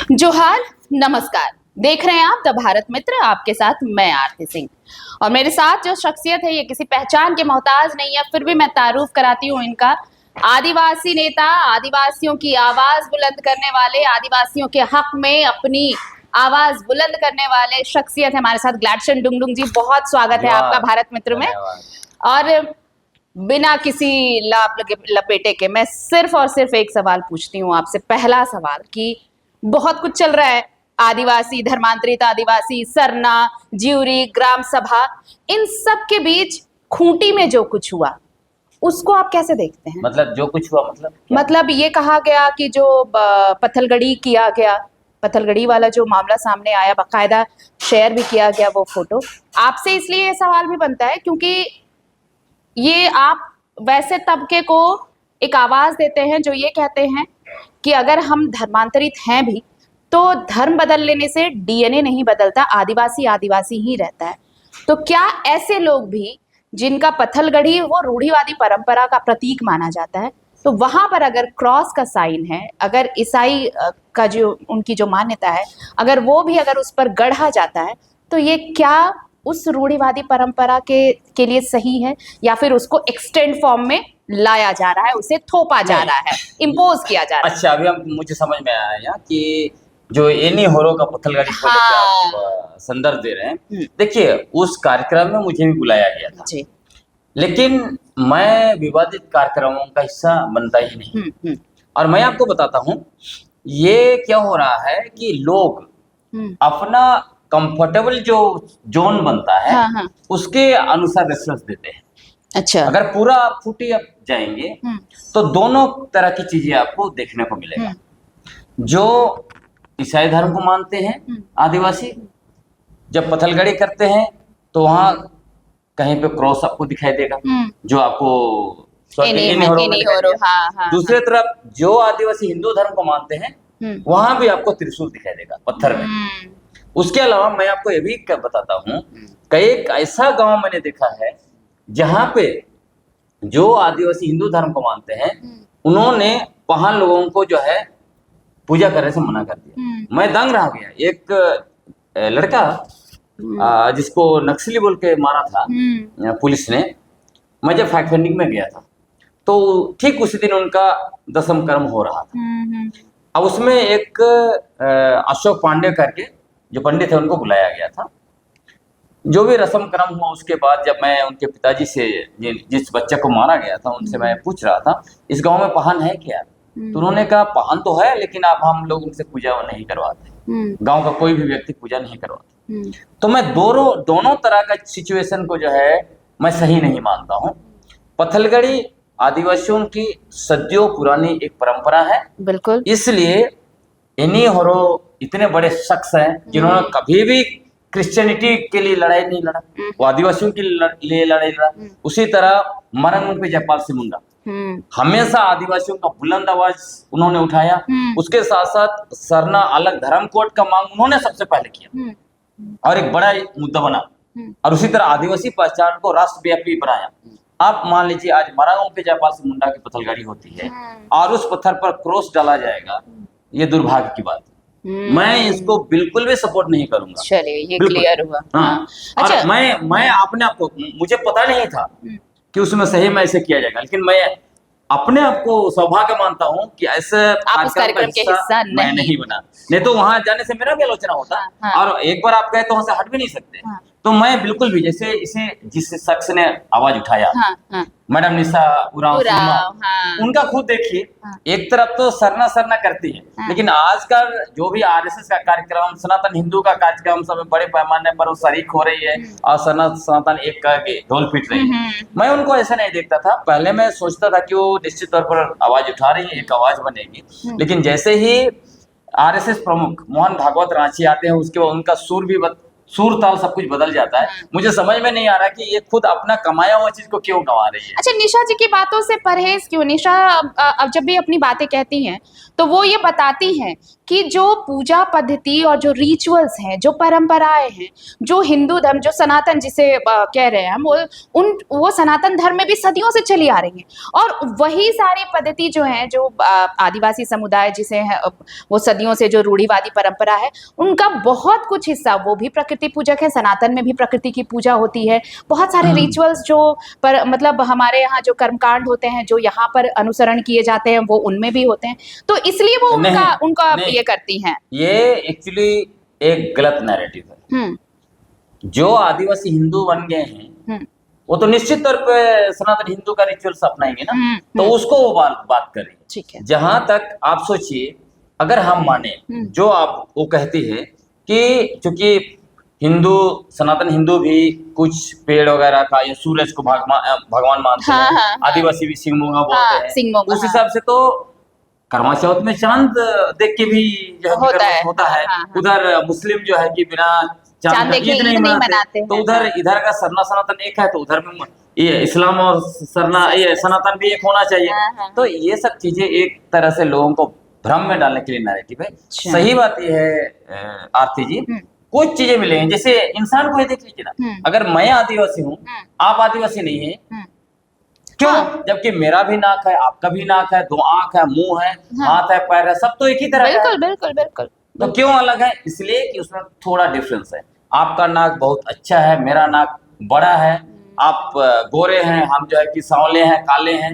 जोहार, नमस्कार। देख रहे हैं आप द भारत मित्र, आपके साथ मैं आरती सिंह। और मेरे साथ जो शख्सियत है ये किसी पहचान के मोहताज नहीं है, फिर भी मैं तारुफ कराती हूँ इनका। आदिवासी नेता, आदिवासियों की आवाज बुलंद करने वाले, आदिवासियों के हक में अपनी आवाज बुलंद करने वाले शख्सियत है हमारे साथ ग्लैडसन डुंगडुंग जी। बहुत स्वागत है आपका भारत मित्र में। और बिना किसी लपेटे के मैं सिर्फ और सिर्फ एक सवाल पूछती हूँ आपसे। पहला सवाल कि बहुत कुछ चल रहा है, आदिवासी, धर्मांतरित आदिवासी, सरना, ज्यूरी, ग्राम सभा, इन सब के बीच खूंटी में जो कुछ हुआ उसको आप कैसे देखते हैं? मतलब जो कुछ हुआ मतलब ये कहा गया कि जो पत्थलगड़ी किया गया, पत्थलगड़ी वाला जो मामला सामने आया, बाकायदा शेयर भी किया गया वो फोटो। आपसे इसलिए ये सवाल भी बनता है क्योंकि ये आप वैसे तबके को एक आवाज देते हैं जो ये कहते हैं कि अगर हम धर्मांतरित हैं भी तो धर्म बदल लेने से डीएनए नहीं बदलता, आदिवासी आदिवासी ही रहता है। तो क्या ऐसे लोग भी जिनका पत्थलगड़ी वो रूढ़िवादी परंपरा का प्रतीक माना जाता है, तो वहां पर अगर क्रॉस का साइन है, अगर ईसाई का जो उनकी जो मान्यता है, अगर वो भी अगर उस पर गढ़ा जाता है, तो ये क्या उस रूढ़िवादी परंपरा के लिए सही है या फिर उसको एक्सटेंड फॉर्म में लाया जा रहा है, उसे थोपा जा रहा है, इम्पोज किया जा रहा है? अच्छा, अभी मुझे समझ में आया कि जो एनी होरो का पत्थलगड़ी को आप संदर्भ दे रहे हैं। देखिए, उस कार्यक्रम में मुझे भी बुलाया गया था जी। लेकिन मैं विवादित कार्यक्रमों का हिस्सा बनता ही नहीं। और मैं आपको बताता हूँ ये क्या हो रहा है कि लोग अपना कंफर्टेबल जो जोन बनता है उसके अनुसार रेफरेंस देते हैं। अच्छा, अगर पूरा आप फूटी आप जाएंगे तो दोनों तरह की चीजें आपको देखने को मिलेगा। जो ईसाई धर्म को मानते हैं आदिवासी, जब पत्थलगड़ी करते हैं तो वहां कहीं पे क्रॉस आपको दिखाई देगा जो आपको दूसरे तरफ जो आदिवासी हिंदू धर्म को मानते हैं वहां भी आपको त्रिशूल दिखाई देगा पत्थर में। उसके अलावा मैं आपको ये भी बताता हूँ, कई ऐसा गांव मैंने देखा है जहां पे जो आदिवासी हिंदू धर्म को मानते हैं उन्होंने वहां लोगों को जो है पूजा करने से मना कर दिया। मैं दंग रह गया। एक लड़का जिसको नक्सली बोल के मारा था पुलिस ने, मैं जब फैक्ट फाइंडिंग में गया था तो ठीक उसी दिन उनका दशम कर्म हो रहा था। अब उसमें एक अशोक पांडे करके जो पंडित है उनको बुलाया गया था। जो भी रस्म क्रम हुआ उसके बाद जब मैं उनके पिताजी से जिस बच्चे को मारा गया था उनसे मैं पूछ रहा था इस गांव में पाहन है क्या, तो उन्होंने कहा पाहन तो है लेकिन आप हम लोग उनसे पूजा नहीं करवाते, गांव का कोई भी व्यक्ति पूजा नहीं करवाते। तो मैं दोनों तरह का सिचुएशन को जो है मैं सही नहीं मानता हूँ। पत्थलगड़ी आदिवासियों की सदियों पुरानी एक परंपरा है, बिल्कुल। इसलिए इन्हीं होरो इतने बड़े शख्स हैं जिन्होंने कभी भी क्रिश्चियनिटी के लिए लड़ाई नहीं लड़ा, वो आदिवासियों के लिए लड़ाई लड़ा। उसी तरह मरंग पे जयपाल सिंह मुंडा हमेशा आदिवासियों का बुलंद आवाज उन्होंने उठाया। उसके साथ साथ सरना अलग धर्म कोड का मांग उन्होंने सबसे पहले किया और एक बड़ा मुद्दा बना। और उसी तरह आदिवासी पहचान को राष्ट्रव्यापी बनाया। आप मान लीजिए आज मरंग पे जयपाल सिंह मुंडा की पत्थलगड़ी होती है और उस पत्थर पर क्रॉस डाला जाएगा, ये दुर्भाग्य की बात है। मैं इसको बिल्कुल भी सपोर्ट नहीं करूंगा। चलिए, ये क्लियर हुआ। हाँ। अच्छा, और मैं अपने आप को, मुझे पता नहीं था कि उसमें सही में ऐसे किया जाएगा, लेकिन मैं अपने आप को सौभाग्य मानता हूँ कि ऐसे कार्यक्रम के हिस्सा मैं नहीं बना, नहीं तो वहां जाने से मेरा भी आलोचना होता। और एक बार आप गए तो वहां से हट भी नहीं सकते। तो मैं बिल्कुल भी जैसे इसे जिस शख्स ने आवाज उठाया, मैडम निशा उरांव, उनका खुद देखिए, एक तरफ तो सरना करती है लेकिन आजकल जो भी आरएसएस का कार्यक्रम, सनातन हिंदू का कार्यक्रम सब बड़े पैमाने पर वो शरीक हो रही है और सनातन एक करके ढोल पीट रही है। मैं उनको ऐसा नहीं देखता था। पहले मैं सोचता था कि वो निश्चित तौर पर आवाज उठा रही है, एक आवाज बनेगी, लेकिन जैसे ही आरएसएस प्रमुख मोहन भागवत रांची आते हैं उसके बाद उनका सुर ताल सब कुछ बदल जाता है। मुझे समझ में नहीं आ रहा कि ये खुद अपना कमाया हुआ चीज को क्यों गंवा रही है। अच्छा, निशा जी की बातों से परहेज क्यों? निशा अब जब भी अपनी बातें कहती हैं तो वो ये बताती हैं कि जो पूजा पद्धति और जो रिचुअल्स हैं, जो परंपराएं हैं, जो हिंदू धर्म, जो सनातन जिसे कह रहे हैं हम, वो सनातन धर्म में भी सदियों से चली आ रही हैं। और वही सारी पद्धति जो है, जो आदिवासी समुदाय जिसे है, वो सदियों से जो रूढ़िवादी परंपरा है, उनका बहुत कुछ हिस्सा वो भी प्रकृति पूजक है। सनातन में भी प्रकृति की पूजा होती है। बहुत सारे रिचुअल्स जो मतलब हमारे यहाँ जो कर्मकांड होते हैं, जो यहाँ पर अनुसरण किए जाते हैं, वो उनमें भी होते हैं। तो इसलिए वो उनका ये करती हैं। ये एक्चुअली एक गलत नैरेटिव है। जो आदिवासी हिंदू बन गए हैं, वो तो निश्चित तौर पे सनातन हिंदू का रिचुअल्स अपनाएंगे ना, तो उसको वो बात करें। ठीक है। जहां तक आप सोचिए, अगर हम माने जो आप वो कहती है कि चूंकि हिंदू, सनातन हिंदू भी कुछ पेड़ वगैरह का या सूरज को भगवान मानते हैं, आदिवासी भी सिंहमुंगा बोलते हैं, उस हिसाब से तो करवा चौथ में चांद देख के भी जो है होता है। उधर मुस्लिम जो है कि बिना चांद का ईद नहीं मनाते, तो उधर इधर का सरना सनातन एक है, तो उधर में ये इस्लाम और ये सनातन भी एक होना चाहिए। तो ये सब चीजें एक तरह से लोगों को भ्रम में डालने के लिए नैरेटिव है। सही बात ये है आरती जी, कुछ चीजें मिलेंगी। जैसे इंसान को ये देख लीजिए ना, अगर मैं आदिवासी हूँ, आप आदिवासी नहीं है, क्यों? जबकि मेरा भी नाक है, आपका भी नाक है, 2 आंख है, मुंह है, हाथ है, पैर है, सब तो एक ही तरह का है। बिल्कुल। तो क्यों अलग है? इसलिए कि उसमें थोड़ा डिफरेंस है। आपका नाक बहुत अच्छा है, मेरा नाक बड़ा है, आप गोरे हैं, हम जो है कि सांवले हैं, काले हैं।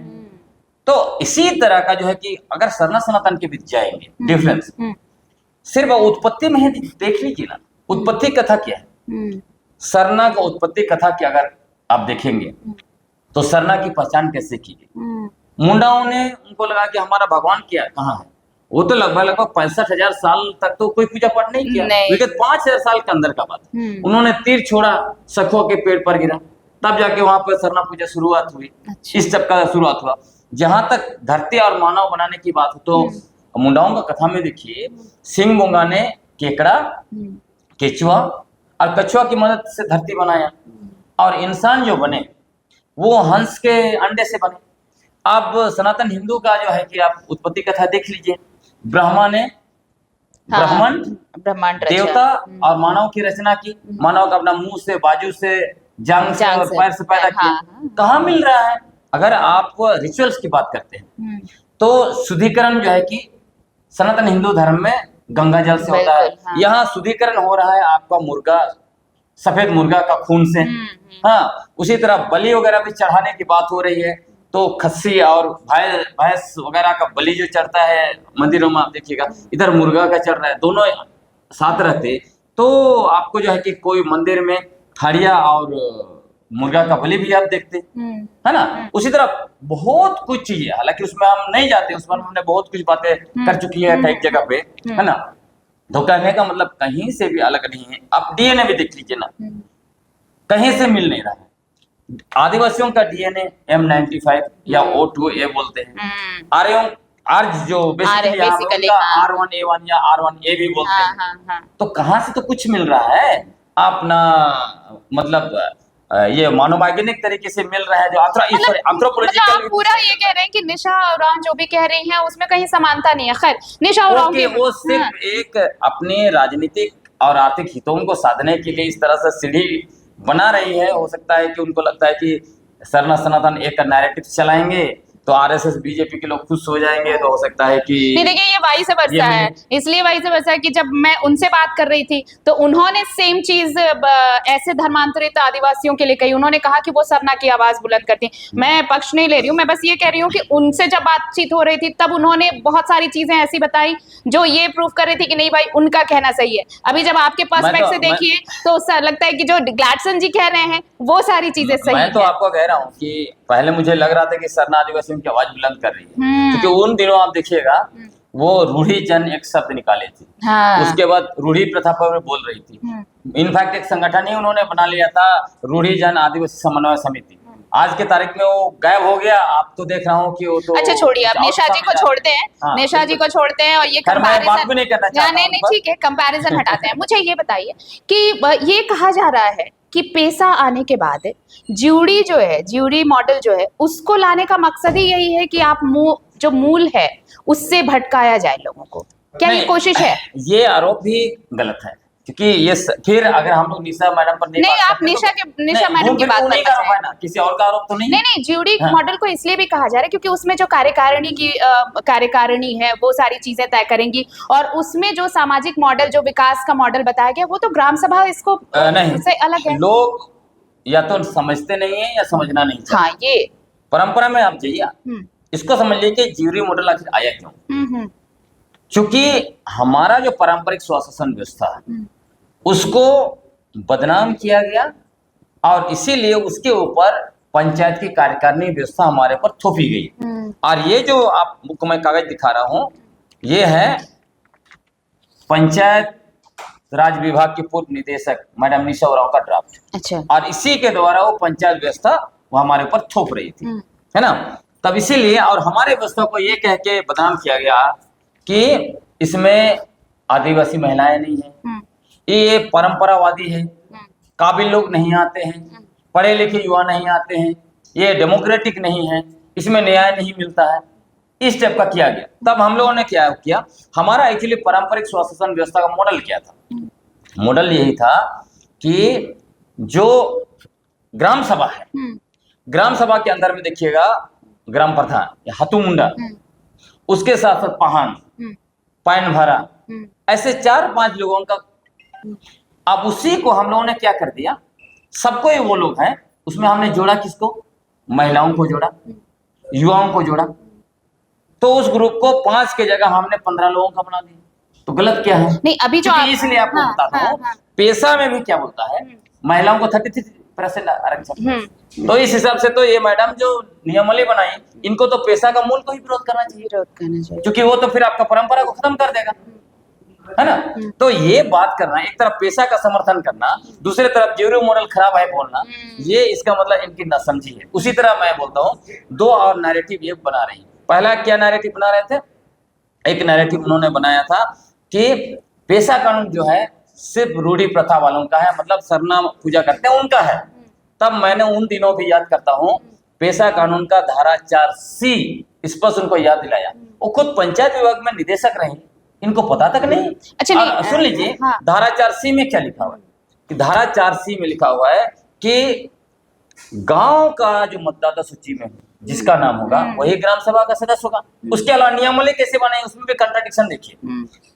तो इसी तरह का जो है कि अगर सरना सनातन के बीच जाएंगे, डिफरेंस सिर्फ उत्पत्ति में ही देख लीजिए ना। उत्पत्ति कथा क्या है? सरना का उत्पत्ति कथा की अगर आप देखेंगे तो सरना की पहचान कैसे की गई? मुंडाओं ने उनको लगा कि हमारा भगवान क्या कहाँ है। वो तो लगभग 65,000 साल तक तो कोई पूजा पाठ नहीं किया, लेकिन 5,000 साल के अंदर का बात है। उन्होंने तीर छोड़ा, सखुआ के पेड़ पर गिरा, तब जाके वहां पर सरना पूजा शुरुआत हुई। इस सब का शुरुआत हुआ। जहां तक धरती और मानव बनाने की बात हो, तो मुंडाओं का कथा में देखिए, सिंह मूंगा ने केकड़ा, केचुआ और कछुआ की मदद से धरती बनाया, और इंसान जो बने वो हंस के अंडे से बने। अब सनातन हिंदू का जो है कि आप उत्पत्ति कथा देख लीजिए, ब्रह्मा ने ब्रह्मांड देवता और मानव की रचना की। मानव का अपना मुंह से, बाजू से, जांग से और पैर से पैदा किया। कहाँ मिल रहा है? अगर आप रिचुअल्स की बात करते हैं तो शुद्धिकरण जो है कि सनातन हिंदू धर्म में गंगा जल से होता है। यहाँ शुद्धिकरण हो रहा है आपका मुर्गा, सफेद मुर्गा का खून से। हाँ, उसी तरह बलि वगैरह भी चढ़ाने की बात हो रही है, तो खस्सी और भैंस वगैरह का बलि जो चढ़ता है मंदिरों में, आप देखिएगा इधर मुर्गा का चढ़ रहा है, दोनों साथ रहते तो आपको जो है कि कोई मंदिर में हड़िया और मुर्गा का बलि भी आप देखते है ना। उसी तरह बहुत कुछ चीजें, हालांकि उसमें हम नहीं जाते, उसमें हमने बहुत कुछ बातें कर चुकी है कई जगह पे, है ना। तो कहने का मतलब कहीं से भी अलग नहीं है। आप डीएनए भी देख लीजिए ना, कहीं से मिल नहीं रहा है। आदिवासियों का डीएनए M95 या O2A बोलते हैं, आर्य जो बेसिकली R1A1 या R1A भी बोलते हैं। तो कहाँ से तो कुछ मिल रहा है अपना, मतलब ये मानववैज्ञानिक तरीके से मिल रहा है, जो एंथ्रोपोलॉजिकल। आप पूरा ये कह रहे हैं कि निशा उरांव जो भी कह रही हैं उसमें कहीं समानता नहीं है। खैर, निशा उरांव की वो सिर्फ एक अपने राजनीतिक और आर्थिक हितों को साधने के लिए इस तरह से सीढ़ी बना रही है। हो सकता है कि उनको लगता है कि सरना सनातन एक नैरेटिव चलाएंगे तो आरएसएस बीजेपी के लोग खुश हो जाएंगे, तो हो सकता है कि देखिए ये वाई से वर्षा है। इसलिए वाई से वर्षा है कि जब मैं उनसे बात कर रही थी तो उन्होंने सेम चीज ऐसे धर्मांतरित आदिवासियों के लिए कही। उन्होंने कहा कि वो सरना की आवाज बुलंद करती हैं। मैं पक्ष नहीं ले रही हूँ, मैं बस ये कह रही हूँ कि उनसे जब बातचीत हो रही थी तब उन्होंने बहुत सारी चीजें ऐसी बताई जो ये प्रूव कर रही थी कि नहीं भाई उनका कहना सही है। अभी जब आपके पर्सपेक्टिव से देखिए तो लगता है कि जो ग्लैडसन जी कह रहे हैं वो सारी चीजें सही है। मैं तो आपको कह रहा हूँ कि पहले मुझे लग रहा था कि सरना आदिवासियों की आवाज बुलंद कर रही है, क्योंकि उन दिनों आप देखिएगा वो रूढ़ी जन एक शब्द निकाले थे। उसके बाद रूढ़ी प्रथा पर बोल रही थी। इनफैक्ट एक संगठन ही उन्होंने बना लिया था, रूढ़ी जन आदिवासी समन्वय समिति। आज के तारीख में वो गायब हो गया। आप तो देख रहा हूँ कि वो तो अच्छा छोड़िए, आप निशा जी को छोड़ते हैं, निशा जी को छोड़ते हैं और ये कंपैरिजन नहीं करना चाहता। नहीं ठीक है, कंपैरिजन हटाते हैं। मुझे ये बताइए कि ये कहा जा रहा है कि पेशा आने के बाद ज्यूडी जो है, ज्यूडी मॉडल जो है, उसको लाने का मकसद ही यही है कि आप जो मूल है उससे भटकाया जाए लोगों को। क्या ये नहीं, कोशिश है? ये आरोप भी गलत है, क्योंकि फिर अगर हम लोग निशा मैडम पर नहीं, बात आप करते निशा नहीं, मैडम घूम की फिर बात तो उन्हीं करना का आरोप चाहें। है ना, किसी और का आरोप तो नहीं है। नहीं, ज्यूरी हाँ। मॉडल को इसलिए भी कहा जा रहा है क्योंकि उसमें जो कार्यकारिणी है वो सारी चीजें तय करेंगी, और उसमें जो सामाजिक मॉडल, जो विकास का मॉडल बताया गया, वो तो ग्राम सभा इसको नहीं, से अलग है। लोग या तो समझते नहीं है या समझना नहीं चाहते। हाँ, ये परंपरा में आप जाइए, हम्म इसको समझ लीजिए कि ज्यूरी मॉडल आखिर आया क्यों। हम्म क्योंकि हमारा जो पारंपरिक स्वशासन व्यवस्था है हम्म उसको बदनाम किया गया, और इसीलिए उसके ऊपर पंचायत की कार्यकारिणी व्यवस्था हमारे पर थोपी गई। हम्म और ये जो आपको मैं कागज दिखा रहा हूं, ये है पंचायत राज विभाग की पूर्व निदेशक मैडम निशा उरांव का ड्राफ्ट, अच्छा। और इसी के द्वारा वो पंचायत व्यवस्था वो हमारे ऊपर थोप रही थी, है ना। तब इसीलिए और हमारे व्यवस्था को ये कह के बदनाम किया गया कि इसमें आदिवासी महिलाएं नहीं है, ये परंपरावादी है, काबिल लोग नहीं आते हैं, पढ़े लिखे युवा नहीं आते हैं, ये डेमोक्रेटिक नहीं है, इसमें न्याय नहीं मिलता है, इस टाइप का किया गया। तब हम लोगों ने क्या किया, हमारा एक्चुअली पारंपरिक स्वशासन व्यवस्था का मॉडल क्या था, मॉडल यही था कि जो ग्राम सभा है, ग्राम सभा के अंदर में देखिएगा ग्राम प्रधान या हतु मुंडा, उसके साथ साथ पहान, पैन भरा, ऐसे 4-5 लोगों का। अब उसी को हम लोगों ने क्या कर दिया, सबको ही वो लोग हैं, उसमें हमने जोड़ा किसको, महिलाओं को जोड़ा, युवाओं को जोड़ा। तो उस ग्रुप को 5 के जगह हमने 15 लोगों का बना दिया। तो गलत क्या है? नहीं, अभी जो इसलिए आपको बताता हूँ, पेशा में भी क्या बोलता है, महिलाओं को 33% आरक्षण। तो इस हिसाब से तो ये मैडम जो नियमावली बनाई, इनको तो पेशा का मूल को ही विरोध करना चाहिए, क्योंकि वो तो फिर आपका परंपरा को खत्म कर देगा, है ना। तो ये बात करना, एक तरफ पेशा का समर्थन करना, दूसरे तरफ ज्यूरी मॉडल खराब है बोलना, ये इसका मतलब इनकी नासमझी है। उसी तरह मैं बोलता हूँ, 2 और नैरेटिव ये बना रही है। पहला क्या नैरेटिव बना रहे थे, एक नैरेटिव उन्होंने बनाया था कि पेशा कानून जो है सिर्फ रूढ़ी प्रथा वालों का है, मतलब सरना पूजा करते हैं उनका है। तब मैंने उन दिनों भी याद करता हूँ, पेशा कानून का धारा 4C स्पष्ट उनको याद दिलाया। वो खुद पंचायत विभाग में निदेशक रहे, इनको पता तक नहीं। अच्छा, नहीं, सुन लीजिए, हाँ। धारा 4C में क्या लिखा हुआ है कि धारा 4C में लिखा हुआ है कि गांव का जो मतदाता सूची में जिसका नाम होगा वही ग्राम सभा का सदस्य होगा। उसके अलावा नियमावली कैसे बनाई, उसमें भी कंट्राडिक्शन देखिए।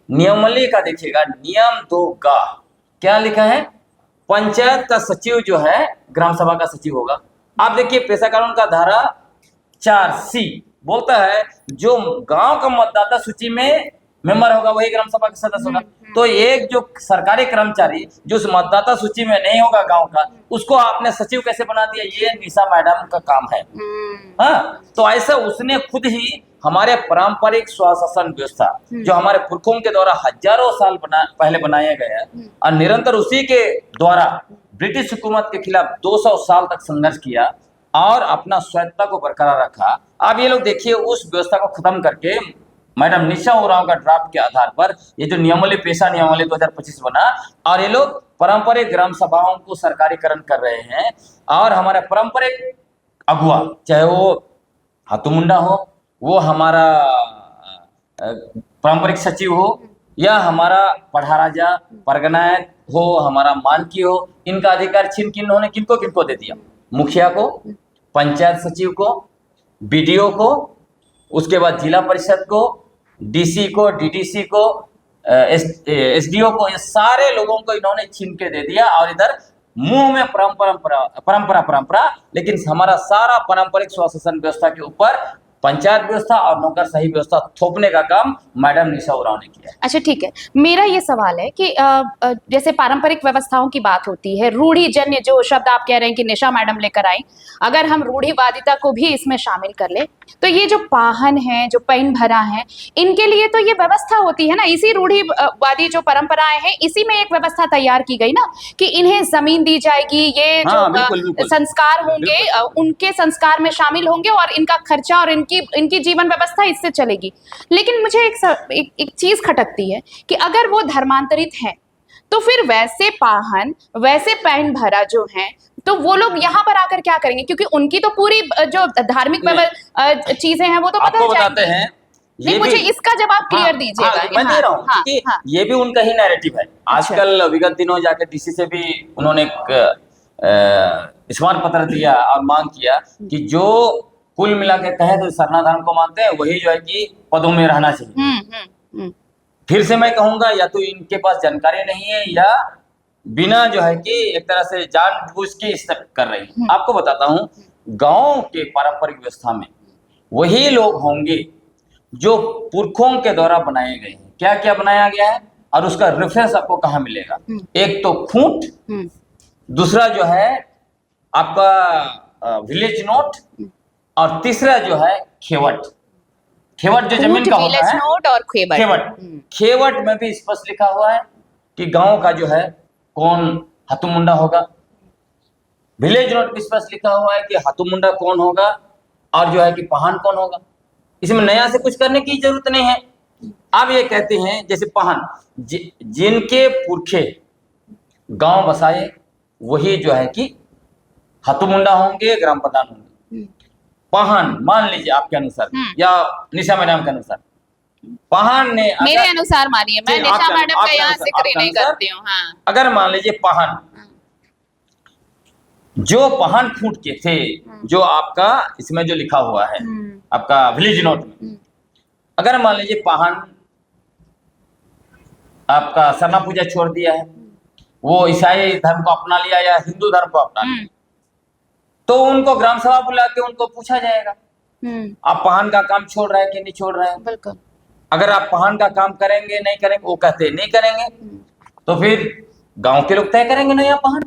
नियमावली का देखिएगा, नियम 2 क्या लिखा है, पंचायत का सचिव जो है ग्राम सभा का सचिव होगा। आप देखिए, पेशा कानून का धारा 4C बोलता है जो गांव का मतदाता सूची में मेंबर होगा वही ग्राम सभा का सदस्य होगा। तो एक जो सरकारी कर्मचारी जो उस मतदाता सूची में नहीं होगा गांव का, उसको आपने सचिव कैसे बना दिया, ये निशा मैडम का काम है। हाँ, तो ऐसा उसने खुद ही हमारे पारंपरिक स्वशासन व्यवस्था जो हमारे पुरखों के द्वारा हजारों साल पहले बनाया गया है, और निरंतर उसी के द्वारा ब्रिटिश हुकूमत के खिलाफ 200 साल तक संघर्ष किया और अपना स्वायत्तता को बरकरार रखा। अब ये लोग देखिए, उस व्यवस्था को खत्म करके मैडम निशा उरांव का ड्राफ्ट के आधार पर ये जो नियमावली, पेशा नियमावली 2025 बना, और ये लोग पारंपरिक ग्राम सभाओं को सरकारीकरण कर रहे हैं। और हमारे पारंपरिक अगुआ, चाहे वो हाथुमुंडा हो, वो हमारा पारंपरिक सचिव हो, या हमारा पढ़ा राजा परगनायत हो, हमारा मानकी हो, इनका अधिकार छीन के इन्होंने किनको किनको दे दिया, मुखिया को, पंचायत सचिव को, बीडीओ को, उसके बाद जिला परिषद को, डीसी को, डीडीसी को, एसडीओ को, ये सारे लोगों को इन्होंने छीन के दे दिया। और इधर मुंह में परंपरा, लेकिन हमारा सारा पारंपरिक स्वशासन व्यवस्था के ऊपर पंचायत व्यवस्था और नौकरशाही व्यवस्था थोपने का काम मैडम निशा उरांव ने किया। अच्छा, ठीक है। मेरा ये सवाल है कि जैसे पारंपरिक व्यवस्थाओं की बात होती है, रूढ़िजन्य जो शब्द आप कह रहे हैं कि निशा मैडम लेकर आई, अगर हम रूढ़िवादिता को भी इसमें शामिल कर ले, तो ये जो पाहन है, जो पैन भरा है, इनके लिए तो ये व्यवस्था होती है ना, इसी रूढ़िवादी जो परंपराएं हैं, इसी में एक व्यवस्था तैयार की गई ना कि इन्हें जमीन दी जाएगी, ये जो संस्कार होंगे उनके संस्कार में शामिल होंगे, और इनका खर्चा और इनकी जीवन व्यवस्था इससे चलेगी। लेकिन मुझे एक चीज खटकती है कि अगर वो धर्मांतरित हैं, तो फिर वैसे पाहन, वैसे पैन भरा जो हैं, तो वो लोग यहाँ पर आकर क्या करेंगे, क्योंकि उनकी तो पूरी जो धार्मिक चीजें हैं वो तो आपको बताते हैं नहीं, मुझे इसका जवाब क्लियर दीजिएगा। मैं दे रहा हूँ क्योंकि ये भी उनका ही नैरेटिव है। आजकल विगत दिनों जाकर डीसी से भी उन्होंने एक स्मारक पत्र दिया और मांग किया कि जो कुल मिला के कहे तो सरना धर्म को मानते हैं वही जो है कि पदों में रहना चाहिए। फिर से मैं कहूंगा या तो इनके पास जानकारी नहीं है या बिना जो है कि एक तरह से जानबूझ के इस तक कर रही है। आपको बताता हूँ, गांव के पारंपरिक व्यवस्था में वही लोग होंगे जो पुरखों के द्वारा बनाए गए हैं। क्या क्या बनाया गया है और उसका रेफरेंस आपको कहाँ मिलेगा? एक तो खूंट, दूसरा जो है आपका विलेज नोट, और तीसरा जो है खेवट। खेवट जो जमीन का होता है, नोट और खेवट। खेवट में भी स्पष्ट लिखा हुआ है कि गांव का जो है कौन हतुमुंडा होगा। विलेज नोट में स्पष्ट लिखा हुआ है कि हतुमुंडा कौन होगा और जो है कि पहान कौन होगा। इसमें नया से कुछ करने की जरूरत नहीं है। आप ये कहते हैं जैसे पहान, जिनके पुरखे गांव बसाए वही जो है कि हतुमुंडा होंगे, ग्राम प्रधान होंगे। पहान मान लीजिए आपके अनुसार या निशा मैडम के अनुसार, पहान ने मेरे अनुसार मानिए, मैं निशा मैडम का यहाँ जिक्र नहीं करती हूँ। अगर मान लीजिए पहान जो पहान खूंट के थे, जो आपका इसमें जो लिखा हुआ है आपका विलेज नोट में, अगर मान लीजिए पहान आपका सरना पूजा छोड़ दिया है, वो ईसाई धर्म को अपना लिया या हिंदू धर्म को अपना लिया, तो उनको ग्राम सभा बुला के उनको पूछा जाएगा आप पहान का काम छोड़ रहे हैं कि नहीं छोड़ रहे हैं। बिल्कुल। अगर आप पहान का काम करेंगे नहीं करेंगे, वो कहते नहीं करेंगे, तो फिर गांव के लोग तय करेंगे ना या पहान,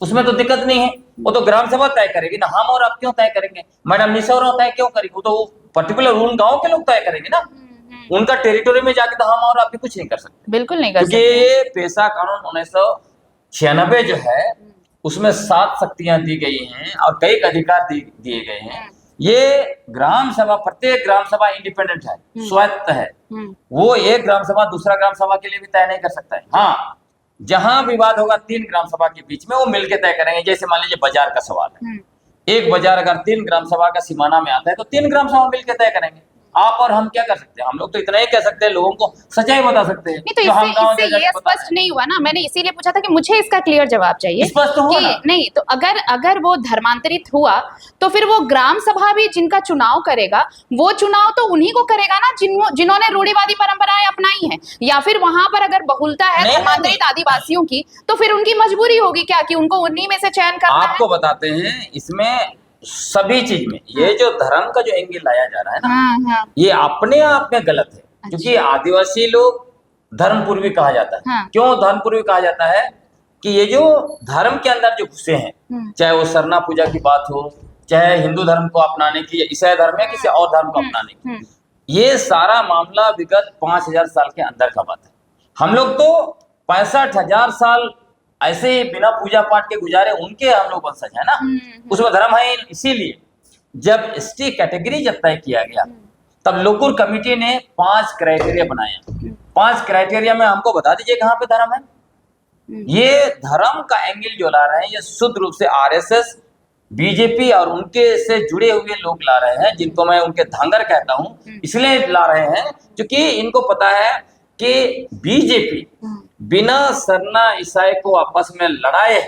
उसमें तो दिक्कत नहीं है। वो तो ग्राम सभा तय करेगी ना, हम और आप क्यों तय करेंगे? मैडम निशा और तय क्यों करेगी? वो तो पर्टिकुलर रूल गांव के लोग तय करेंगे ना। उनका टेरिटोरी में जाके तो हम और आप भी कुछ नहीं कर सकते। बिल्कुल नहीं कर सकते, क्योंकि पेशा कानून 1996 जो है उसमें 7 शक्तियां दी गई हैं और कई अधिकार दिए गए हैं। ये ग्राम सभा, प्रत्येक ग्राम सभा इंडिपेंडेंट है, स्वायत्त है। वो एक ग्राम सभा दूसरा ग्राम सभा के लिए भी तय नहीं कर सकता है। हाँ, जहां विवाद होगा 3 ग्राम सभा के बीच में वो मिलकर तय करेंगे। जैसे मान लीजिए बाजार का सवाल है, एक बाजार अगर 3 ग्राम सभा का सीमाना में आता है तो 3 ग्राम सभा मिलकर तय करेंगे। आप और हम क्या कर सकते हैं? हम लोग तो इतना ही कह सकते हैं, लोगों को सच्चाई बता सकते हैं। नहीं, तो इससे ये स्पष्ट नहीं हुआ ना। मैंने इसीलिए पूछा था कि मुझे इसका क्लियर जवाब चाहिए। स्पष्ट हुआ कि नहीं, तो अगर वो धर्मांतरित हुआ तो फिर वो ग्राम सभा भी जिनका चुनाव करेगा, वो चुनाव तो उन्हीं को करेगा ना जिन्होंने रूढ़िवादी परंपराएं अपनाई हैं। या फिर वहां पर अगर बहुलता है धर्मांतरित आदिवासियों की, तो फिर उनकी मजबूरी होगी क्या कि उनको उन्हीं में से चयन करना है। आपको बताते हैं इसमें सभी चीज में ये जो धर्म का जो एंगल लाया जा रहा है ना, ये अपने आप में गलत है। क्योंकि आदिवासी लोग धर्मपूर्वी कहा जाता है। क्यों धर्मपूर्वी कहा जाता है? कि ये जो धर्म के अंदर जो घुसे हैं, चाहे वो सरना पूजा की बात हो, चाहे हिंदू धर्म को अपनाने की, ईसाई धर्म या किसी और धर्म को अपनाने की, ये सारा मामला विगत 5000 साल के अंदर का बात है। हम लोग तो 65,000 साल ऐसे ही बिना पूजा पाठ के गुजारे, उनके हम लोग वंशज है ना। उसमें धर्म है। इसीलिए जब एसटी कैटेगरी जब तय किया गया तब लोकुर कमेटी ने 5 क्राइटेरिया बनाया। 5 क्राइटेरिया में हमको बता दीजिए कहाँ पे धर्म है। ये धर्म का एंगल जो ला रहे हैं, ये शुद्ध रूप से आरएसएस, बीजेपी और उनके से जुड़े हुए लोग ला रहे हैं, जिनको मैं उनके धांगर कहता हूं। इसलिए ला रहे हैं क्योंकि इनको पता है कि बीजेपी बिना सरना ईसाई को आपस में लड़ाए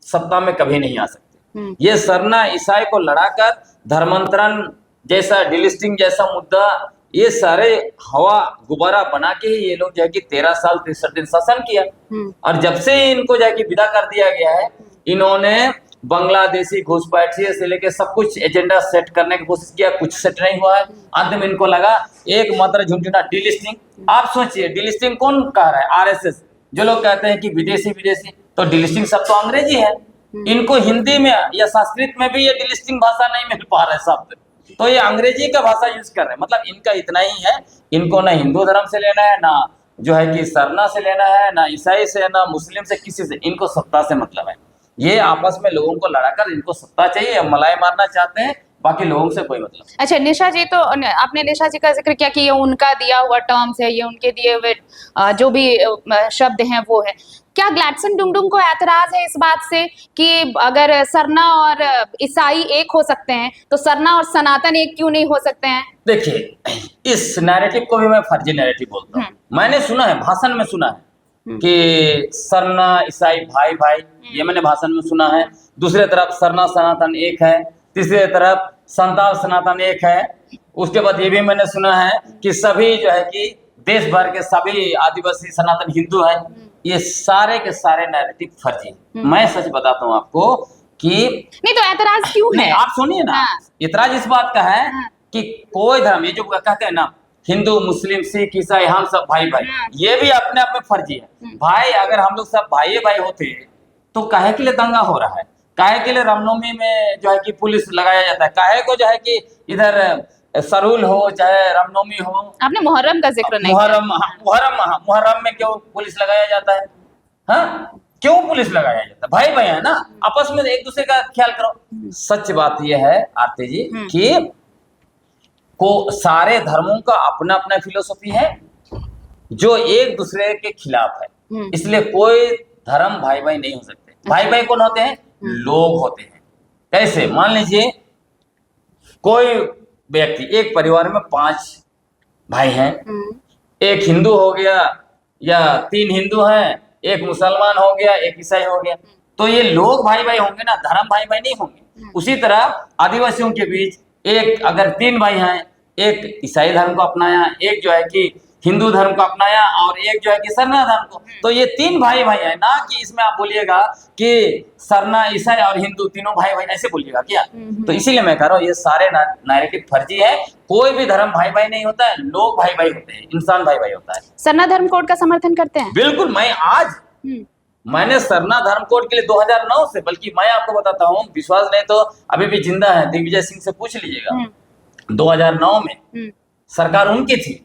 सत्ता में कभी नहीं आ सकते। ये सरना ईसाई को लड़ाकर धर्मांतरण जैसा, डिलिस्टिंग जैसा मुद्दा, ये सारे हवा गुब्बारा बना के ही ये लोग जो है कि 13 साल 63 दिन शासन किया। और जब से इनको जो है कि विदा कर दिया गया है, इन्होंने बांग्लादेशी घुसपैठिए से लेके सब कुछ एजेंडा सेट करने की कोशिश किया, कुछ सेट नहीं हुआ है। अंत में इनको लगा एकमात्र झुंझुना डिलिस्टिंग। आप सोचिए, डिलिस्टिंग कौन कह रहा है? आरएसएस। जो लोग कहते हैं कि विदेशी विदेशी, तो डिलिस्टिंग सब तो अंग्रेजी है। इनको हिंदी में या संस्कृत में भी ये डिलिस्टिंग भाषा नहीं मिल पा रहा है शब्द, तो ये अंग्रेजी का भाषा यूज कर रहे हैं। मतलब इनका इतना ही है, इनको ना हिंदू धर्म से लेना है, ना जो है कि सरना से लेना है, ना ईसाई से, ना मुस्लिम से, किसी से। इनको सत्ता से मतलब है। ये आपस में लोगों को लड़ाकर इनको सत्ता चाहिए, मलाई मारना चाहते हैं, बाकी लोगों से कोई मतलब नहीं। अच्छा निशा जी, तो आपने निशा जी का जिक्र किया कि ये उनका दिया हुआ टर्म्स है, ये उनके दिए हुए जो भी शब्द हैं वो है। क्या ग्लैडसन डुंगडुंग को ऐतराज है इस बात से कि अगर सरना और ईसाई एक हो सकते हैं तो सरना और सनातन एक क्यों नहीं हो सकते हैं? देखिए, इस नैरेटिव को भी मैं फर्जी नैरेटिव बोलता हूँ। मैंने सुना है, भाषण में सुना है कि सरना ईसाई भाई भाई, ये मैंने भाषण में सुना है। दूसरी तरफ सरना सनातन एक है, तीसरी तरफ संताल सनातन एक है। उसके बाद ये भी मैंने सुना है कि सभी जो है कि देश भर के सभी आदिवासी सनातन हिंदू हैं। ये सारे के सारे नैरेटिव फर्जी है। मैं सच बताता हूँ आपको कि नहीं, तो ऐतराज क्यों है? नहीं, आप सुनिए ना। हाँ। इतराज इस बात का है कि कोई धर्म, ये जो कहते हैं ना हिंदू मुस्लिम सिख ईसाई हम सब भाई भाई, ये भी अपने आप में फर्जी है। भाई अगर हम लोग सब भाई भाई होते तो काहे के लिए दंगा हो रहा है? काहे के लिए रामनवमी में जो है कि पुलिस लगाया जाता है? काहे को जो है कि इधर सरूल हो चाहे रामनवमी हो। आपने मुहर्रम का जिक्र नहीं किया। मुहर्रम में क्यों पुलिस लगाया जाता है? हाँ, क्यों पुलिस लगाया जाता है? भाई भाई है ना, आपस में एक दूसरे का ख्याल करो। सच बात यह है आरती जी कि को सारे धर्मों का अपना अपना फिलोसफी है जो एक दूसरे के खिलाफ है। इसलिए कोई धर्म भाई भाई नहीं हो सकते। भाई भाई कौन होते हैं? लोग होते हैं। कैसे? मान लीजिए कोई व्यक्ति, एक परिवार में 5 भाई हैं, एक हिंदू हो गया या 3 हिंदू हैं, एक मुसलमान हो गया, एक ईसाई हो गया, तो ये लोग भाई भाई होंगे ना, धर्म भाई भाई नहीं होंगे। उसी तरह आदिवासियों के बीच एक अगर 3 भाई हैं, एक ईसाई धर्म को अपनाया, एक जो है कि हिंदू धर्म को अपनाया और एक जो है कि सरना धर्म को, तो ये 3 भाई भाई है ना कि इसमें आप बोलिएगा कि सरना ईसाई और हिंदू तीनों भाई भाई, ऐसे बोलिएगा क्या? तो इसीलिए मैं कह रहा हूँ ये सारे नैरेटिव फर्जी है। कोई भी धर्म भाई भाई नहीं होता है, लोग भाई भाई होते हैं, इंसान भाई भाई होता है। सरना धर्म कोड का समर्थन करते हैं? बिल्कुल। मैंने सरना धर्म कोड के लिए 2009 से, बल्कि मैं आपको बताता हूँ, विश्वास नहीं तो अभी भी जिंदा है, दिग्विजय सिंह से पूछ लीजिएगा। 2009 में सरकार उनकी थी,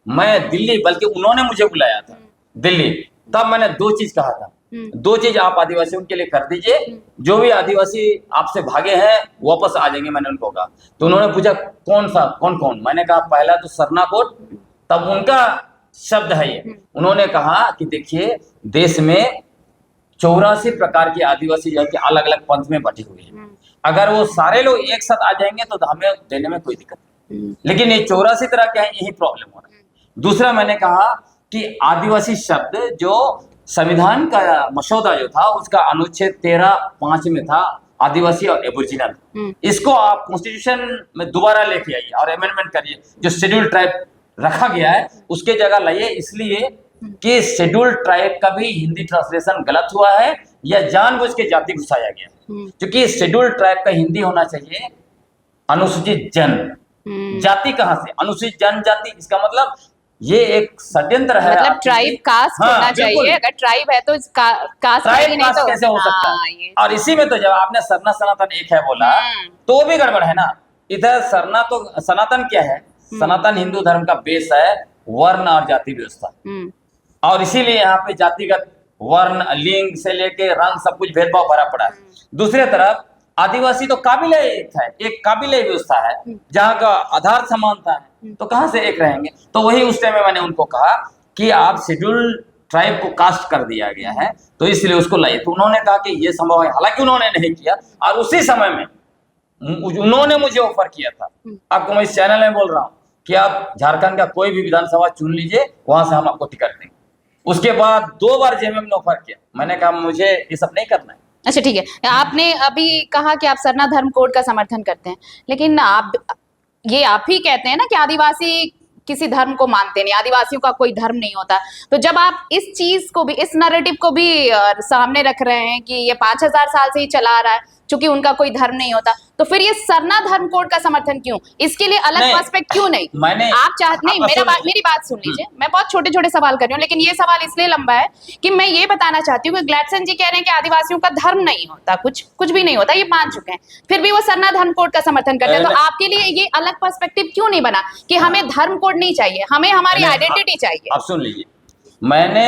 मैं दिल्ली, बल्कि उन्होंने मुझे बुलाया था दिल्ली, तब मैंने 2 चीज कहा था। 2 चीज आप आदिवासियों के लिए कर दीजिए, जो भी आदिवासी आपसे भागे हैं वापस आ जाएंगे, मैंने उनको कहा। तो उन्होंने पूछा कौन सा, कौन कौन? मैंने कहा पहला तो सरना कोड, तब उनका शब्द है ये, उन्होंने कहा कि देखिए देश में 84 प्रकार के आदिवासी जो है कि अलग अलग पंथ में बटे हुए हैं, अगर वो सारे लोग एक साथ आ जाएंगे तो हमें देने में कोई दिक्कत नहीं, लेकिन ये 84 तरह के हैं, यही प्रॉब्लम हो रहा है। दूसरा मैंने कहा कि आदिवासी शब्द जो संविधान का मसौदा जो था उसका अनुच्छेद 13(5) में था आदिवासी और एबोरिजिनल, इसको आप कॉन्स्टिट्यूशन में दोबारा लेके आइए और अमेंडमेंट करिए। जो शेड्यूल ट्राइब रखा गया है उसके जगह लाइए, इसलिए कि शेड्यूल ट्राइब का भी हिंदी ट्रांसलेशन गलत हुआ है या जानबूझ के जाति घुसाया गया, क्योंकि शेड्यूल ट्राइब का हिंदी होना चाहिए अनुसूचित जन जाति। कहां से अनुसूचित जनजाति? इसका मतलब ये एक षड्यंत्र है, मतलब ट्राइब कास्ट होना चाहिए। अगर ट्राइब है तो कास्ट नहीं तो कैसे हो सकता है? और इसी में तो जब आपने सरना सनातन एक है बोला तो भी गड़बड़ है ना। इधर सरना तो सनातन क्या है? सनातन हिंदू धर्म का बेस है वर्ण और जाति व्यवस्था, और इसीलिए यहाँ पे जातिगत वर्ण लिंग से लेके रंग सब कुछ भेदभाव भरा पड़ा है। दूसरी तरफ आदिवासी तो काबिले एक है, एक काबिले व्यवस्था है जहाँ का आधार समानता है, तो कहाँ से एक रहेंगे? तो वही उस टाइम में मैंने उनको कहा कि आप शेड्यूल ट्राइब को कास्ट कर दिया गया है तो इसलिए उसको लाइए। तो उन्होंने कहा कि ये संभव है, हालांकि उन्होंने नहीं किया, और उसी समय में उन्होंने मुझे ऑफर किया था। आपको मैं इस चैनल में बोल रहा हूँ कि आप झारखंड का कोई भी विधानसभा चुन लीजिए, वहां से हम आपको टिकट देंगे। उसके बाद 2 बार जेएमएम ने ऑफर किया, मैंने कहा मुझे ये सब नहीं करना है। अच्छा ठीक है, आपने अभी कहा कि आप सरना धर्म कोड का समर्थन करते हैं, लेकिन आप ही कहते हैं ना कि आदिवासी किसी धर्म को मानते नहीं, आदिवासियों का कोई धर्म नहीं होता। तो जब आप इस चीज को भी, इस नैरेटिव को भी सामने रख रहे हैं कि ये 5000 साल से ही चला आ रहा है, चूंकि उनका कोई धर्म नहीं होता, तो फिर ये सरना धर्म कोड का समर्थन क्यों? इसके लिए अलग पर्सपेक्ट क्यों नहीं? आप चाहते नहीं, मेरी बात सुन लीजिए। मैं बहुत छोटे छोटे सवाल कर रही हूँ, लेकिन ये सवाल इसलिए लंबा है कि मैं ये बताना चाहती हूँ कि ग्लैडसन जी कह रहे हैं कि आदिवासियों का धर्म नहीं होता, कुछ भी नहीं होता, ये मान चुके हैं, फिर भी वो सरना धर्म कोड का समर्थन करते हैं। तो आपके लिए ये अलग पर्सपेक्टिव क्यों नहीं बना कि हमें धर्म कोड नहीं चाहिए, हमें हमारी आइडेंटिटी चाहिए? आप सुन लीजिए, मैंने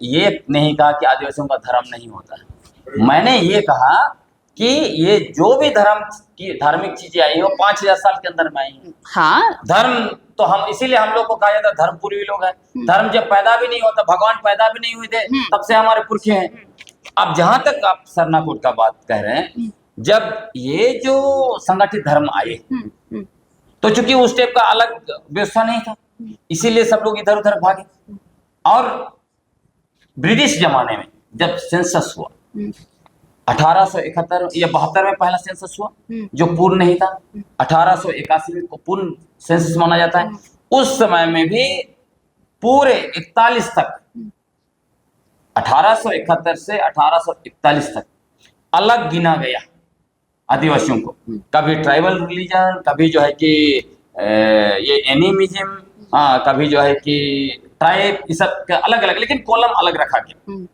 ये नहीं कहा कि आदिवासियों का धर्म नहीं होता है, मैंने ये कहा कि ये जो भी धर्म की धार्मिक चीजें आई हो 5000 साल के अंदर में आई हैं। हाँ धर्म तो हम इसीलिए हम लोग को कहा जाता है धर्म पूर्वी लोग हैं। धर्म जब पैदा भी नहीं होता, भगवान पैदा भी नहीं हुए थे, तब से हमारे पुरखे हैं। अब जहां तक आप सरनाकोट का बात कह रहे हैं, जब ये जो संगठित धर्म आए तो चूंकि उस टाइप का अलग व्यवस्था नहीं था, इसीलिए सब लोग इधर उधर भागे। और ब्रिटिश जमाने में जब सेंसस हुआ 1871 या 72 में पहला सेंसस हुआ जो पूर्ण नहीं था, 1881 में पूर्ण सेंसस माना जाता है। उस समय में भी पूरे 41 तक, 1871 से 1841 तक अलग गिना गया आदिवासियों को। कभी ट्राइबल रिलीजन, कभी जो है कि ये एनिमिज्म, कभी जो है कि ट्राइब, ये सब अलग अलग, लेकिन कॉलम अलग रखा गया।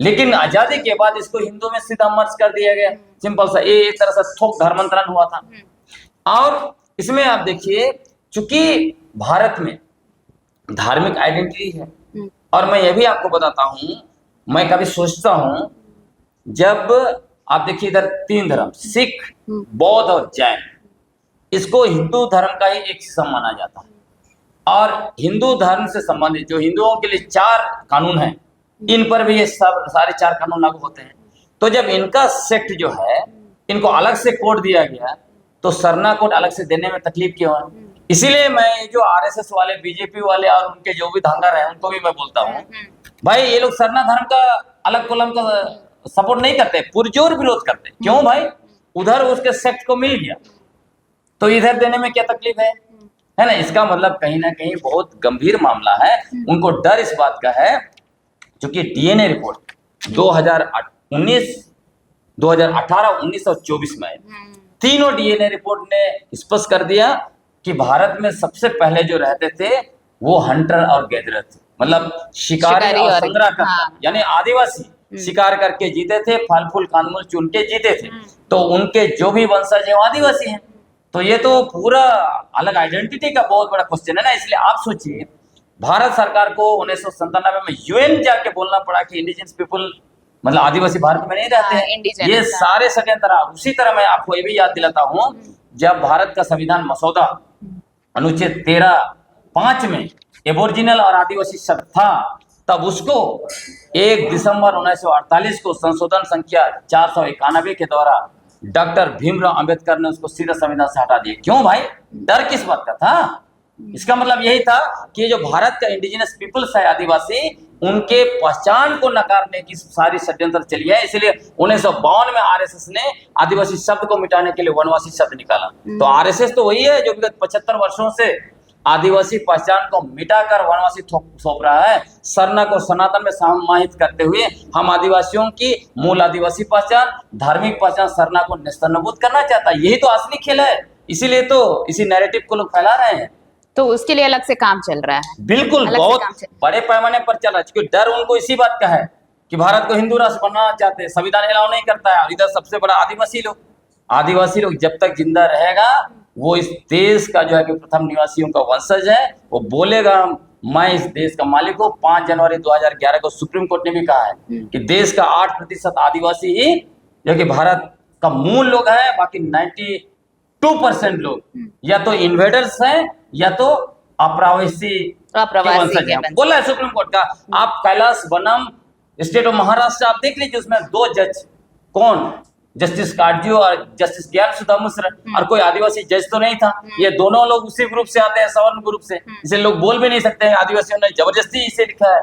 लेकिन आजादी के बाद इसको हिंदू में सीधा मर्ज कर दिया गया, सिंपल सा। ये एक तरह से थोक धर्मांतरण हुआ था। और इसमें आप देखिए, चूंकि भारत में धार्मिक आइडेंटिटी है, और मैं ये भी आपको बताता हूं, मैं कभी सोचता हूं, जब आप देखिए इधर 3 धर्म, सिख, बौद्ध और जैन, इसको हिंदू धर्म का ही एक हिस्सा माना जाता है। और हिंदू धर्म से संबंधित जो हिंदुओं के लिए 4 कानून हैं, इन पर भी ये सब सारे 4 कानून लागू होते हैं। तो जब इनका सेक्ट जो है, इनको अलग से कोड दिया गया, तो सरना कोड अलग से देने में तकलीफ क्यों है? इसीलिए मैं जो आरएसएस वाले, बीजेपी वाले और उनके जो भी धांगर हैं, उनको भी मैं बोलता हूँ, भाई ये लोग सरना धर्म का अलग कॉलम का सपोर्ट नहीं करते, पुरजोर विरोध करते। क्यों भाई? उधर उसके सेक्ट को मिल गया, तो इधर देने में क्या तकलीफ है ना? इसका मतलब कहीं ना कहीं बहुत गंभीर मामला है। उनको डर इस बात का है, क्योंकि डीएनए रिपोर्ट 2019, 2018, 19 और 24 में तीनों डीएनए रिपोर्ट ने स्पष्ट कर दिया कि भारत में सबसे पहले जो रहते थे वो हंटर और गैदरर थे, मतलब शिकारी और संग्रह करता। हाँ। यानी आदिवासी शिकार करके जीते थे, फल फूल कानमूल चुन के जीते थे। तो उनके जो भी वंशज है वो आदिवासी हैं। तो ये तो पूरा अलग आइडेंटिटी का बहुत बड़ा क्वेश्चन है ना। इसलिए आप सोचिए, भारत सरकार को 1997 में यूएन जाके बोलना पड़ा कि इंडिजिनस पीपल, मतलब आदिवासी भारत में नहीं रहते हैं। ये सारे षड्यंत्र। उसी तरह मैं आपको ये भी याद दिलाता हूँ, जब भारत का संविधान मसौदा अनुच्छेद 13(5) में एबोरिजिनल और आदिवासी शब्द था, तब उसको 1 दिसंबर 1948 को संशोधन संख्या 491 के द्वारा डॉक्टर भीमराव अंबेडकर ने उसको सीधा संविधान से हटा दिया। क्यों भाई? डर किस बात का था? इसका मतलब यही था कि जो भारत का इंडिजिनस पीपल्स है, आदिवासी, उनके पहचान को नकारने की सारी षड्यंत्र चली है। इसलिए 1952 में आरएसएस ने आदिवासी शब्द को मिटाने के लिए वनवासी शब्द निकाला। तो आरएसएस तो वही है जो विगत 75 वर्षों से आदिवासी पहचान को मिटाकर वनवासी सौंप रहा है। सरना को सनातन में समाहित करते हुए हम आदिवासियों की मूल आदिवासी पहचान, धार्मिक पहचान सरना को निस्तरनबूद करना चाहता है। यही तो असली खेल है। इसीलिए तो इसी नैरेटिव को लोग फैला रहे हैं। तो उसके लिए अलग से काम चल रहा है। बिल्कुल, बहुत बड़े पैमाने पर चल रहा है, क्योंकि डर उनको इसी बात का है कि भारत को हिंदू राष्ट्र बनाना चाहते हैं, संविधान अलाउ नहीं करता है। और इधर सबसे बड़ा आदिवासी लोग जब तक जिंदा रहेगा, वो इस देश का जो है कि प्रथम निवासियों का वंशज है। वो बोलेगा मैं इस देश का मालिक हूँ। 5 जनवरी 2011 को सुप्रीम कोर्ट ने भी कहा है कि देश का 8% आदिवासी ही जो कि भारत का मूल लोग है, बाकी 92% लोग या तो इन्वेडर्स हैं या तो अप्रवासी वंशज हैं। बोला है सुप्रीम कोर्ट का। आप कैलाश वनम स्टेट ऑफ महाराष्ट्र आप देख लीजिए, उसमें 2 जज, कौन? जस्टिस काटजू और जस्टिस ज्ञान सुधा मिश्र, और कोई आदिवासी जज तो नहीं था। ये दोनों लोग उसी ग्रुप से आते हैं, सवर्ण ग्रुप से। इसे लोग बोल भी नहीं सकते हैं, आदिवासियों ने जबरदस्ती इसे लिखा है।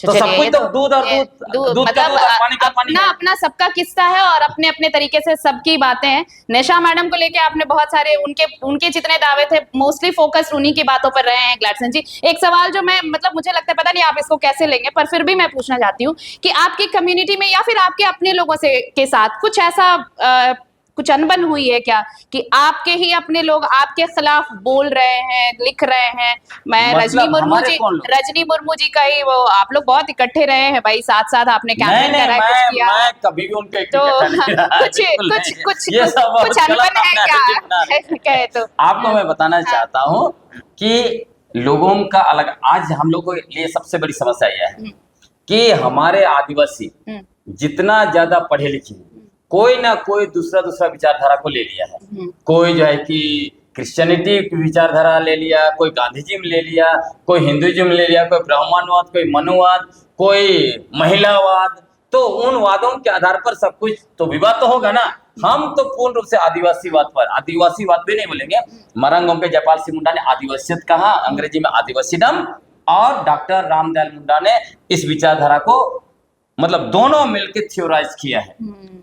तो सब कुछ तो दूध और दूध मतलब पानी का पानी अपना सबका किस्सा है और अपने अपने तरीके से सबकी बातें हैं। निशा मैडम को लेके आपने बहुत सारे उनके जितने दावे थे मोस्टली फोकस उन्हीं की बातों पर रहे हैं। ग्लैडसन जी, एक सवाल जो मैं मतलब मुझे लगता है पता नहीं आप इसको कैसे लेंगे, पर फिर भी मैं पूछना चाहती हूँ कि आपकी कम्युनिटी में या फिर आपके अपने लोगों से के साथ कुछ ऐसा कुछ अनबन हुई है क्या कि आपके ही अपने लोग आपके खिलाफ बोल रहे हैं, लिख रहे हैं? मैं मतलब रजनी मुर्मू जी का ही, वो आप लोग बहुत इकट्ठे रहे हैं भाई, साथ साथ आपने कैंपेन करा, कुछ किया। मैं कभी भी उनके तो कुछ अनबन है क्या? कहे तो आपको मैं बताना चाहता हूँ कि लोगों का अलग, आज हम लोगों के लिए सबसे बड़ी समस्या यह है कि हमारे आदिवासी जितना ज्यादा पढ़े लिखे कोई ना कोई दूसरा विचारधारा को ले लिया है। कोई जो है कि क्रिश्चियनिटी की विचारधारा ले लिया, कोई गांधीज्म ले लिया, कोई हिंदुइज्म ले लिया, कोई ब्राह्मणवाद, कोई मनुवाद, कोई महिलावाद। तो उन वादों के आधार पर सब कुछ तो विवाद तो होगा ना। हम तो पूर्ण रूप से आदिवासीवाद पर, आदिवासीवाद भी नहीं बोलेंगे, मरंगों के जयपाल सिंह मुंडा ने आदिवासियत कहा, अंग्रेजी में आदिवासीडम, और डॉक्टर रामदयाल मुंडा ने इस विचारधारा को मतलब दोनों मिलकर थियोराइज किया है।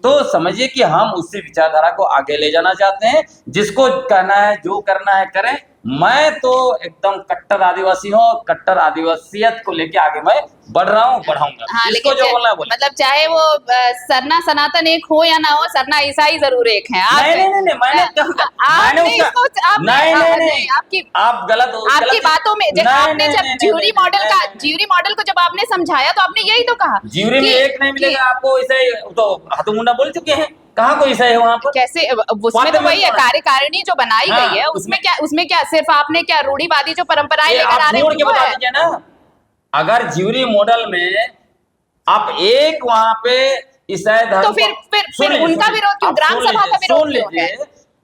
तो समझिए कि हम उसी विचारधारा को आगे ले जाना चाहते हैं। जिसको कहना है, जो करना है करें। मैं तो एकदम कट्टर आदिवासी हूँ, कट्टर आदिवासियत को लेके आगे मैं बढ़ रहा हूँ, बढ़ाऊंगा। हाँ, इसको जो बोलना है बोले। मतलब चाहे वो सरना सनातन एक हो या ना हो, सरना ईसाई जरूर एक है। नहीं, आप गलत आपकी बातों में जब आपने जब ज्यूरी मॉडल को जब आपने समझाया तो आपने यही तो कहा ज्यूरी में एक नहीं मिलेगा आपको। ईसाई तो हाथुमुंडा बोल चुके हैं, कहाँ कोई ईसाई है वहाँ पर? कैसे? उसमें तो वही है, कार्यकारिणी जो बनाई गई है उसमें क्या सिर्फ आपने क्या रूढ़िवादी जो परंपराएं लेकर आ रहे हैं ना। अगर ज्यूरी मॉडल में आप एक वहां पे ईसाई धर्म, तो फिर उनका विरोध क्यों? ग्राम सभा का विरोध क्यों है?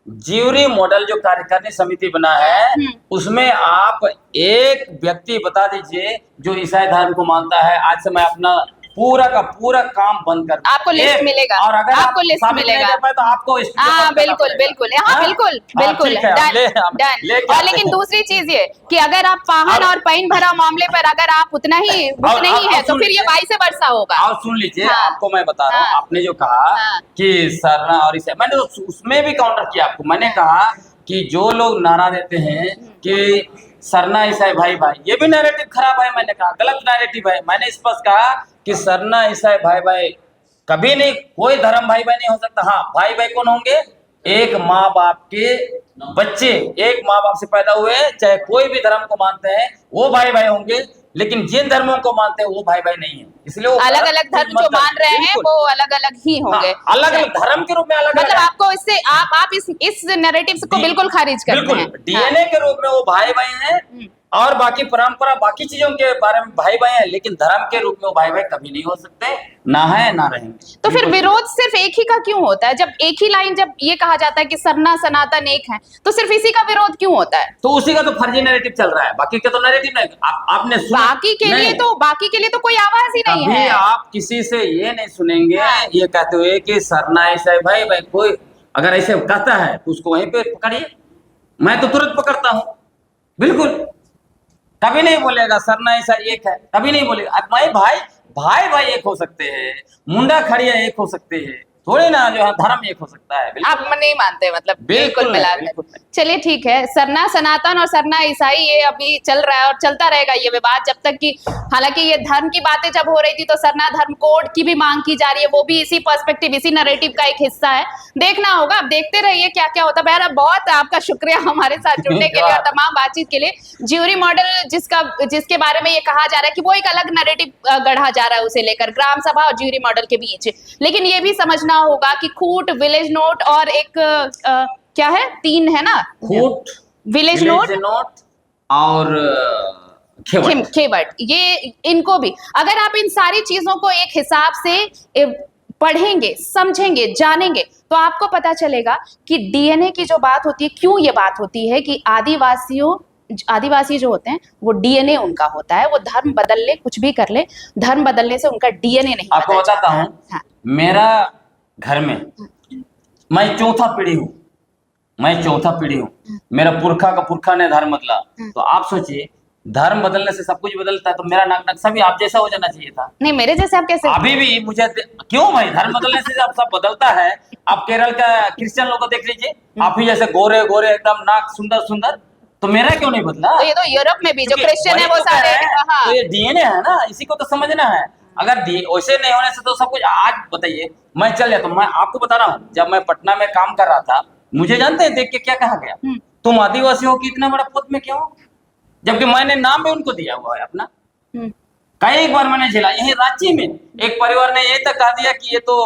ज्यूरी मॉडल जो कार्यकारिणी समिति बना है उसमें आप एक व्यक्ति बता दीजिए जो ईसाई धर्म को मानता है। आज से मैं अपना पूरा का पूरा काम बंद कर, आपको लिस्ट मिलेगा, और अगर आपको लिस्ट मिलेगा तो आपको बिल्कुल डन। और लेकिन दूसरी चीज ये कि अगर आप पाहन और पैन भरा मामले पर अगर आप उतना ही नहीं है तो फिर ये वाइस वर्षा होगा। और सुन लीजिए, आपको मैं बता रहा हूँ, आपने जो कहा कि सरना और इसे, मैंने तो उसमें भी काउंटर किया आपको। मैंने कहा कि जो लोग नारा देते हैं कि सरना ईसाई भाई भाई, ये भी नैरेटिव खराब है। मैंने कहा गलत नैरेटिव है। मैंने स्पष्ट कहा कि सरना ईसाई भाई भाई कभी नहीं, कोई धर्म भाई भाई नहीं हो सकता। हाँ, भाई भाई कौन होंगे? एक माँ बाप के बच्चे, एक माँ बाप से पैदा हुए, चाहे कोई भी धर्म को मानते हैं, वो भाई भाई होंगे। लेकिन जिन धर्मों को मानते हैं वो भाई भाई नहीं है। इसलिए वो अलग अलग धर्म जो मान रहे हैं वो अलग अलग ही होंगे। अलग अलग धर्म के रूप में अलग, मतलब आपको इससे आप इस नैरेटिव को बिल्कुल खारिज करते हैं। डीएनए के रूप में वो भाई भाई हैं और बाकी परंपरा, बाकी चीजों के बारे में भाई भाई हैं, लेकिन धर्म के रूप में वो भाई भाई कभी नहीं हो सकते, ना है ना रहेंगे। तो फिर विरोध सिर्फ एक ही का क्यों होता है? जब एक ही लाइन, जब ये कहा जाता है कि सरना सनातन एक है, तो सिर्फ इसी का विरोध क्यों होता है? तो उसी का तो फर्जी नैरेटिव चल रहा है, बाकी का तो नैरेटिव नहीं। आपने बाकी के लिए तो कोई आवाज ही नहीं है। आप किसी से ये नहीं सुनेंगे ये कहते हुए कि सरना ईसाई भाई भाई। कोई अगर ऐसे कहता है तो उसको वहीं पे पकड़िए, मैं तो तुरंत पकड़ता हूँ। बिल्कुल कभी नहीं बोलेगा सरना ईसाई एक है, कभी नहीं बोलेगा। अब भाई भाई एक हो सकते हैं, मुंडा खड़िया एक हो सकते हैं, थोड़ी ना जो है धर्म एक हो सकता है। आप नहीं मानते मतलब? बिल्कुल मिलाकर। चलिए ठीक है, सरना सनातन और सरना ईसाई ये अभी चल रहा है और चलता रहेगा ये विवाद जब तक कि, हालांकि ये धर्म की बातें जब हो रही थी तो सरना धर्म कोड की भी मांग की जा रही है, वो भी इसी पर्सपेक्टिव, इसी नैरेटिव का एक हिस्सा है। देखना होगा, अब देखते रहिए क्या क्या होता है। बहरहाल बहुत आपका शुक्रिया हमारे साथ जुड़ने के लिए और तमाम बातचीत के लिए। ज्यूरी मॉडल जिसके बारे में ये कहा जा रहा है कि वो एक अलग नैरेटिव गढ़ा जा रहा है उसे लेकर, ग्राम सभा और ज्यूरी मॉडल के बीच। लेकिन ये भी समझना होगा कि खूट, विलेज नोट और एक क्या है, 3 है ना, खूट, विलेज नोट और खेवट, ये इनको भी अगर आप इन सारी चीजों को एक हिसाब से पढ़ेंगे, समझेंगे, जानेंगे तो आपको पता चलेगा कि डीएनए की जो बात होती है, क्यों ये बात होती है कि आदिवासी जो होते हैं वो डीएनए उनका होता है। वो धर्म बदल ले, कुछ भी कर ले, धर्म बदलने से उनका डीएनए नहीं। आपको बताता हूँ, मेरा घर में मैं चौथा पीढ़ी हूँ, मेरा पुरखा का पुरखा ने धर्म बदला। तो आप सोचिए, धर्म बदलने से सब कुछ बदलता है, तो मेरा नक्शा भी आप जैसा हो जाना चाहिए था। नहीं, मेरे जैसे आप कैसे? अभी भी मुझे क्यों भाई, धर्म बदलने से जब सब बदलता है। आप केरल का क्रिश्चियन लोगों को देख लीजिए, आप ही जैसे गोरे गोरे एकदम नाक सुंदर सुंदर, तो मेरा क्यों नहीं बदला? तो ये तो यूरोप में भी जो क्रिश्चियन है वो सारे, तो ये डीएनए है ना, इसी को तो समझना है। अगर वैसे नहीं होने से तो सब कुछ, आज बताइए मैं चल जाता हूँ। मैं आपको बता रहा हूँ, जब मैं पटना में काम कर रहा था, मुझे जानते हैं देख के क्या कहा गया, तुम आदिवासी हो कि इतना बड़ा पद में क्यों, जबकि मैंने नाम भी उनको दिया हुआ है अपना। कई बार मैंने झेला। यही रांची में एक परिवार ने ये तक कहा दिया कि ये तो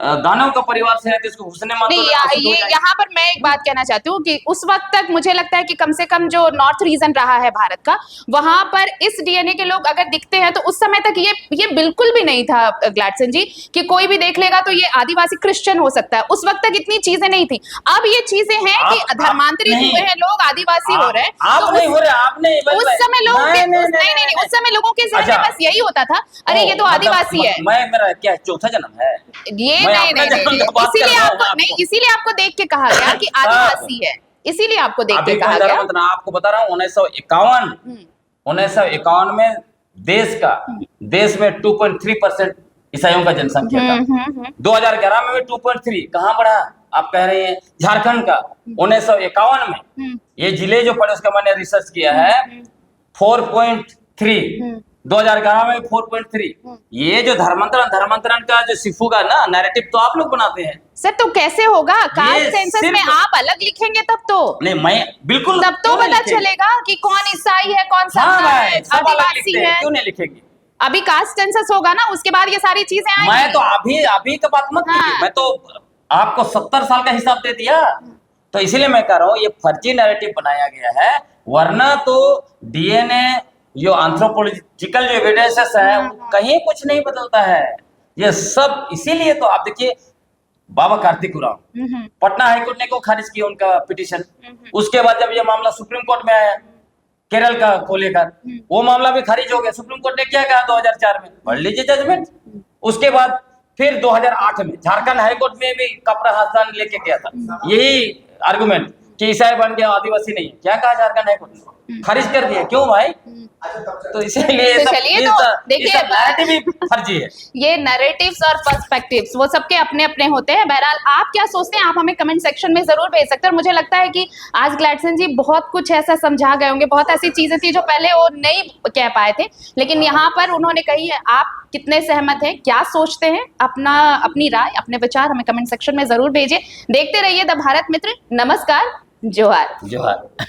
दानव का परिवार से है तो इसको घुसने मत नहीं, ये यहाँ पर मैं एक बात कहना चाहती हूँ कि उस वक्त तक मुझे लगता है कि कम से कम जो नॉर्थ रीजन रहा है भारत का, वहां पर इस डीएनए के लोग अगर दिखते हैं तो उस समय तक ये बिल्कुल भी नहीं था ग्लैडसन जी कि कोई भी देख लेगा तो ये आदिवासी क्रिश्चियन हो सकता है। उस वक्त तक इतनी चीजें नहीं थी। अब ये चीजें हैं कि धर्मांतरित हुए हैं लोग, आदिवासी हो रहे हैं। आप नहीं हो रहे, आप नहीं, उस समय लोगों के नहीं, उस समय लोगों के जहन में बस यही होता था, अरे ये तो आदिवासी है। मेरा क्या चौथा जन्म है ये नहीं, इसीलिए आपको देख के कहा गया कि आदिवासी है, इसीलिए आपको देख के कहा गया। आपको बता रहा हूँ 1951 में देश में 2.3% ईसाइयों का जनसंख्या था। 2011 में 2.3 कहाँ बढ़ा? आप कह रहे हैं झारखंड का 1951 में ये जिले जो पड़े उसका मैंने रिसर्च किया है 4.3, 2011 में 4.3। ये जो धर्मांतरण का जो सिफू का ना नैरेटिव तो आप लोग बनाते हैं सर, तो कैसे होगा? कास्ट सेंसस में आप अलग लिखेंगे तब तो नहीं, मैं बिल्कुल तब तो पता चलेगा कि कौन ईसाई है, कौन सा आदिवासी है। क्यों नहीं लिखेंगे? अभी कास्ट सेंसस होगा ना, उसके बाद ये सारी चीजें आएंगी। मैं तो अभी का बात मत कीजिए, मैं तो आपको 70 साल का हिसाब दे दिया। तो इसीलिए मैं कह रहा हूँ ये फर्जी नैरेटिव बनाया गया है, वरना तो डीएनए जो एंथ्रोपोलॉजिकल जो एविडेंसेस है कहीं कुछ नहीं बदलता है। ये सब इसीलिए तो आप देखिए बाबा कार्तिक उरांव, पटना हाईकोर्ट ने को खारिज किया उनका पिटीशन। उसके बाद जब ये मामला सुप्रीम कोर्ट में आया केरल का को लेकर, वो मामला भी खारिज हो गया। सुप्रीम कोर्ट ने क्या कहा 2004 में, पढ़ लीजिए जजमेंट। उसके बाद फिर 2008 में झारखंड हाईकोर्ट में भी कपड़ा हाथान लेके गया था, यही आर्गुमेंट कि ईसाई बन गया, आदिवासी नहीं। क्या कहा झारखंड हाईकोर्ट ने? खारिज कर दिया। क्यों भाई? तो इसीलिए देखिए फर्जी है। ये नैरेटिव्स और पर्सपेक्टिव्स वो सबके अपने अपने होते हैं। बहरहाल आप क्या सोचते हैं, आप हमें कमेंट सेक्शन में जरूर भेज सकते हैं। और मुझे लगता है कि आज ग्लैडसन जी बहुत कुछ ऐसा समझा गए होंगे, बहुत ऐसी चीजें थी जो पहले वो नहीं कह पाए थे, लेकिन यहाँ पर उन्होंने कही है। आप कितने सहमत हैं, क्या सोचते हैं? अपनी राय, अपने विचार हमें कमेंट सेक्शन में जरूर भेजिए। देखते रहिए द भारत मित्र। नमस्कार, जोहार।